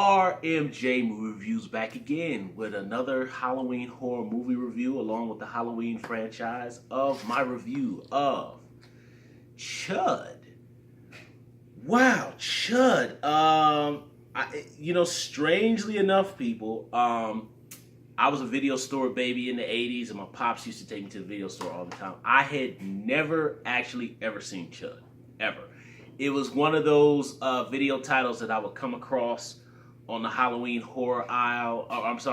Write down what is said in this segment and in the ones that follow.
RMJ Movie Reviews back again with another Halloween horror movie review along with the Halloween franchise of my review of C.H.U.D. Wow, C.H.U.D. Strangely enough, people, I was a video store baby in the 80s and my pops used to take me to the video store all the time. I had never actually ever seen C.H.U.D. Ever. It was one of those video titles that I would come across on the Halloween horror aisle.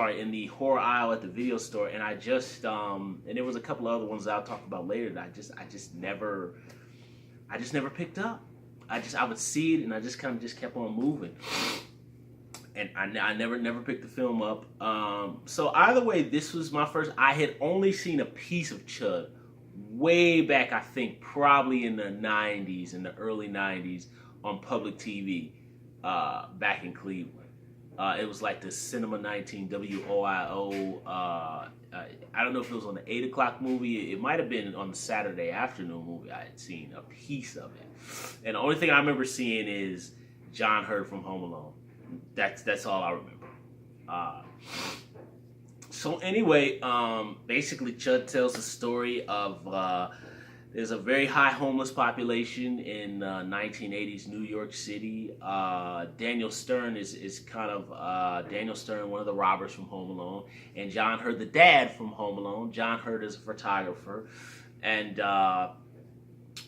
In the horror aisle at the video store, and I just and there was a couple of other ones that I'll talk about later that I just never picked up. I would see it and I just kind of just kept on moving, and I never picked the film up. So either way, this was my first. I had only seen a piece of C.H.U.D. way back, I think probably in the 90s, in the early 90s on public TV back in Cleveland. It was like the Cinema 19 WOIO. I don't know if it was on the 8 o'clock movie. It might have been on the Saturday afternoon movie. I had seen a piece of it. And the only thing I remember seeing is John Hurt from Home Alone. That's all I remember. So anyway, basically C.H.U.D. tells the story of there's a very high homeless population in 1980s New York City. Daniel Stern is kind of Daniel Stern, one of the robbers from Home Alone, and John Hurt, the dad from Home Alone. John Hurt is a photographer, and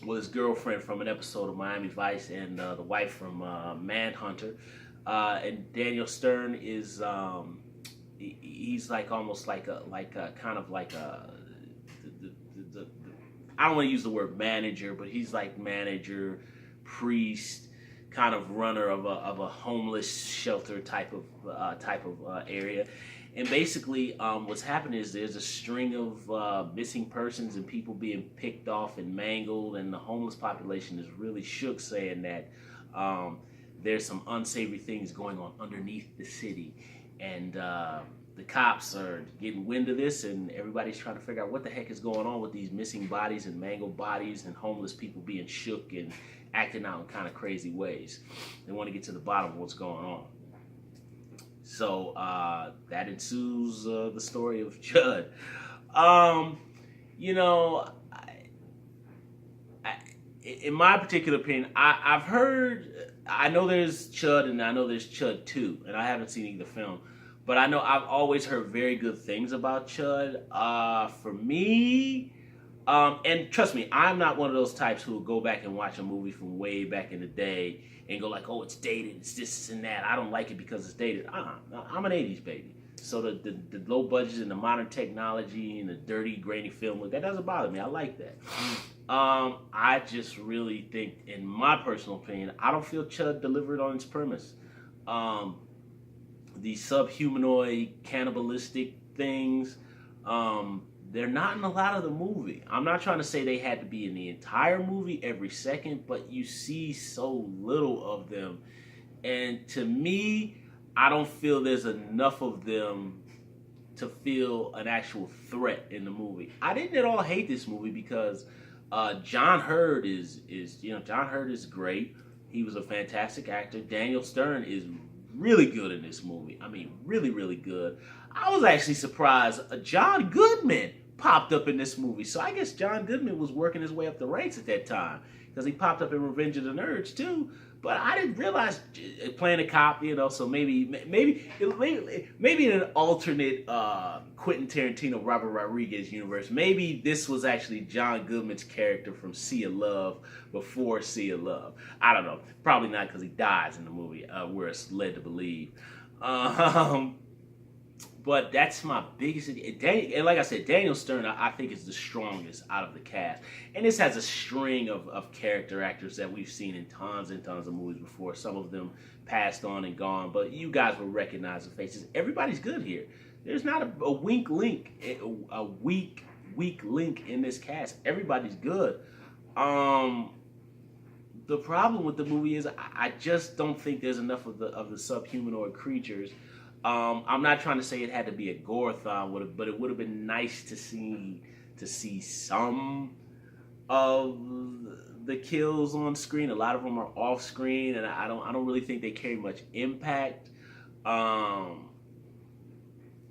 was his girlfriend from an episode of Miami Vice, and the wife from Manhunter. And Daniel Stern is he's like almost like a kind of like a the I don't want to use the word manager, but he's like manager, priest, kind of runner of a homeless shelter type of area. And basically, what's happening is there's a string of missing persons and people being picked off and mangled, and the homeless population is really shook, saying that there's some unsavory things going on underneath the city, and the cops are getting wind of this, and everybody's trying to figure out what the heck is going on with these missing bodies and mangled bodies and homeless people being shook and acting out in kind of crazy ways. They want to get to the bottom of what's going on. So that ensues the story of C.H.U.D. In my particular opinion, I know there's C.H.U.D. and I know there's C.H.U.D. 2, and I haven't seen either film. But I know I've always heard very good things about C.H.U.D. For me, and trust me, I'm not one of those types who will go back and watch a movie from way back in the day and go like, oh, it's dated, it's this and that. I don't like it because it's dated. I'm an 80s baby. So the low budget and the modern technology and the dirty, grainy film look, that doesn't bother me. I like that. I just really think, in my personal opinion, I don't feel C.H.U.D. delivered on its premise. The subhumanoid, cannibalistic things, they're not in a lot of the movie. I'm not trying to say they had to be in the entire movie every second, but you see so little of them. And to me, I don't feel there's enough of them to feel an actual threat in the movie. I didn't at all hate this movie because John Hurt is John Hurt is great. He was a fantastic actor. Daniel Stern is really good in this movie. I mean, really, really good. I was actually surprised John Goodman popped up in this movie. So I guess John Goodman was working his way up the ranks at that time, because he popped up in Revenge of the Nerds too. But I didn't realize playing a cop, so maybe in an alternate Quentin Tarantino, Robert Rodriguez universe, maybe this was actually John Goodman's character from Sea of Love before Sea of Love. I don't know. Probably not, because he dies in the movie, we're led to believe. But that's my biggest. And like I said, Daniel Stern, I think, is the strongest out of the cast. And this has a string of character actors that we've seen in tons and tons of movies before. Some of them passed on and gone, but you guys will recognize the faces. Everybody's good here. There's not a weak link in this cast. Everybody's good. The problem with the movie is I just don't think there's enough of the subhumanoid creatures. I'm not trying to say it had to be a gore-thon, but it would have been nice to see some of the kills on screen. A lot of them are off screen, and I don't really think they carry much impact. Um,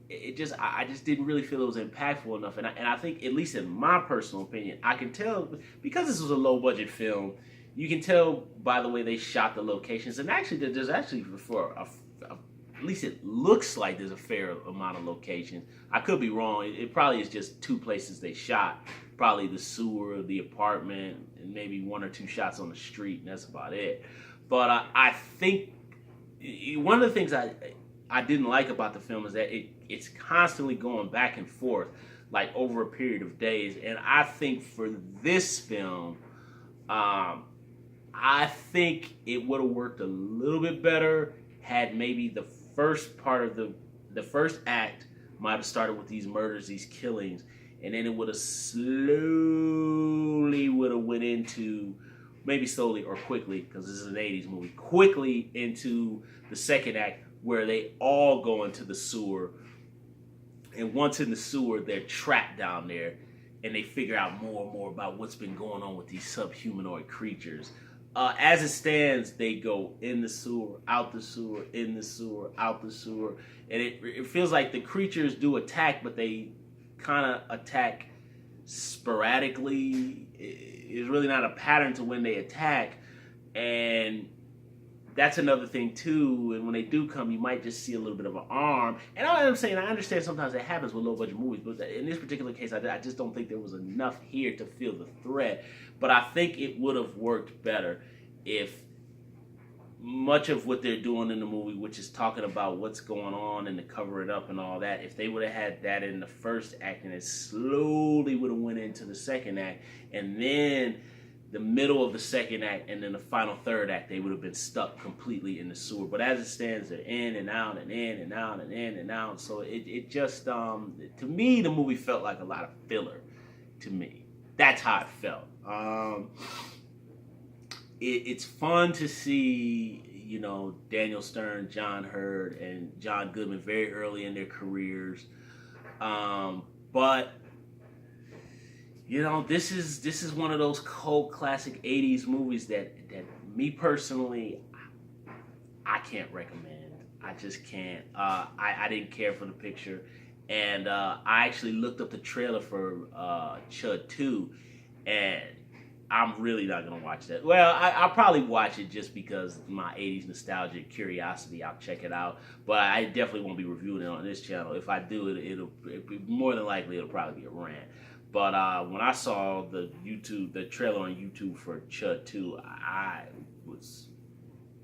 it just I just didn't really feel it was impactful enough, and I think, at least in my personal opinion, I can tell, because this was a low budget film. You can tell by the way they shot the locations, and actually there's actually, for at least it looks like there's a fair amount of locations. I could be wrong. It probably is just two places they shot, probably the sewer, the apartment, and maybe one or two shots on the street, and that's about it. But I think one of the things I didn't like about the film is that it's constantly going back and forth, like over a period of days. And I think for this film, I think it would have worked a little bit better had maybe the first part of the first act might have started with these murders, these killings, and then it would have slowly would have went into, maybe slowly or quickly, because this is an 80s movie, quickly into the second act, where they all go into the sewer. And once in the sewer, they're trapped down there, and they figure out more and more about what's been going on with these subhumanoid creatures. As it stands, they go in the sewer, out the sewer, in the sewer, out the sewer. And it feels like the creatures do attack, but they kind of attack sporadically. It's really not a pattern to when they attack. And that's another thing too. And when they do come, you might just see a little bit of an arm. And all I'm saying, I understand sometimes that happens with low budget movies, but in this particular case, I just don't think there was enough here to feel the threat. But I think it would have worked better if much of what they're doing in the movie, which is talking about what's going on and to cover it up and all that, if they would have had that in the first act, and it slowly would have went into the second act, and then the middle of the second act, and then the final third act, they would have been stuck completely in the sewer. But as it stands, they're in and out and in and out and in and out. So it just, to me, the movie felt like a lot of filler to me. That's how it felt. It's fun to see, Daniel Stern, John Hurd, and John Goodman very early in their careers. But this is one of those cult classic 80s movies that me personally, I can't recommend. I just can't. I didn't care for the picture. And I actually looked up the trailer for C.H.U.D 2, and I'm really not going to watch that. Well, I'll probably watch it just because my 80s nostalgic curiosity. I'll check it out. But I definitely won't be reviewing it on this channel. If I do, it'll more than likely, it'll probably be a rant. But when I saw the trailer on YouTube for C.H.U.D 2,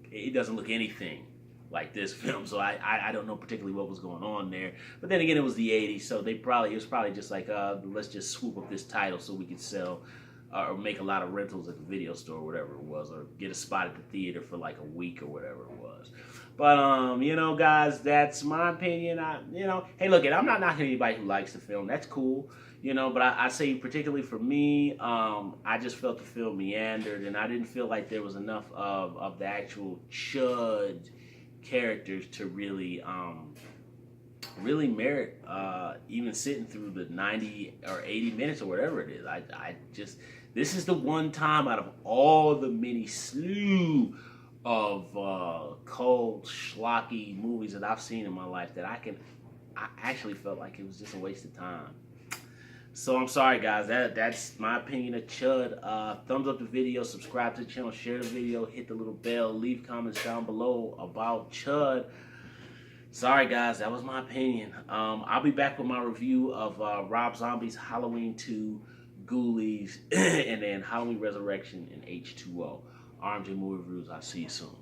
it doesn't look anything like this film. So I don't know particularly what was going on there. But then again, it was the 80s, so it was probably just like, let's just swoop up this title so we can sell or make a lot of rentals at the video store or whatever it was, or get a spot at the theater for like a week or whatever it was. But guys, that's my opinion. Hey, look, I'm not knocking anybody who likes the film. That's cool. But I say, particularly for me, I just felt the film meandered, and I didn't feel like there was enough of the actual C.H.U.D characters to really merit even sitting through the 90 or 80 minutes or whatever it is. This is the one time out of all the many slew of cold, schlocky movies that I've seen in my life that I actually felt like it was just a waste of time. So I'm sorry, guys. That's my opinion of C.H.U.D. Thumbs up the video, subscribe to the channel, share the video, hit the little bell, leave comments down below about C.H.U.D. Sorry, guys. That was my opinion. I'll be back with my review of Rob Zombie's Halloween 2, Ghoulies, and then Halloween Resurrection and H2O. RMJ Movie Reviews. I'll see you soon.